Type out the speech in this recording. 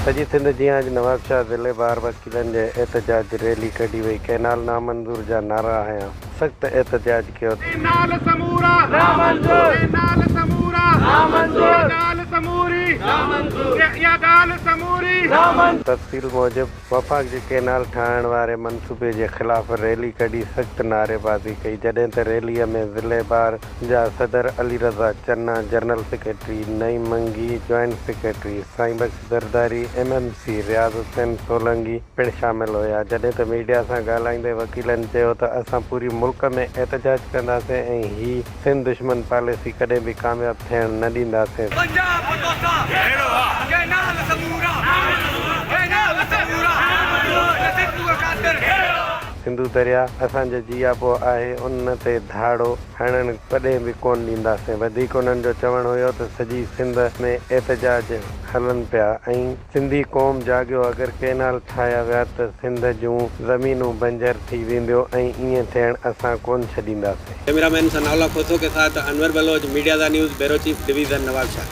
सजी सिंध जी अॼु नवाबशाह ज़िले बार वकीलनि जे एहतजाज रैली कढी वई। कैनाल नामंज़ूर जा नारा हया। सख़्त एहतजाज कयो। तफ़सील मूजिब वफ़ाक़ जे कैनाल ठाहिण वारे मनसूबे जे ख़िलाफ़ रैली कढी सख़्त नारेबाज़ी कई। जॾहिं त रैलीअ में ज़िले बार जा सदर अली रज़ा चन्ना, जनरल सेक्रेटरी नईम मंगी, जॉइंट सेक्रेटरी साईं बख्श ज़रदारी, MMC रियाज़ हुसैन सोलंकी पिणु शामिल हुया। जॾहिं त मीडिया सां ॻाल्हाईंदे वकीलनि चयो त असां पूरी मुल्क में एहतजाज कंदासीं ऐं ही सिंध दुश्मन पॉलिसी कॾहिं बि कामयाबु थियण न ॾींदासीं। सिंधु दरिया असांजो जियाबो आहे, उन ते धाड़ो हणण कॾहिं बि कोन ॾींदासीं। वधीक उन्हनि जो चवणु हुयो त सॼी सिंध में एहतजाज हलनि पिया ऐं सिंधी क़ौम जाॻियो। अगरि कैनाल ठाहिया विया त सिंध जूं ज़मीनूं बंजर थी वेंदियूं ऐं ईअं थियण असां कोन छॾींदासीं। कैमरामैन सनाउल्लाह खोसो के साथ अनवर बलोच, मीडिया दा news, bureau chief division Nawabshah.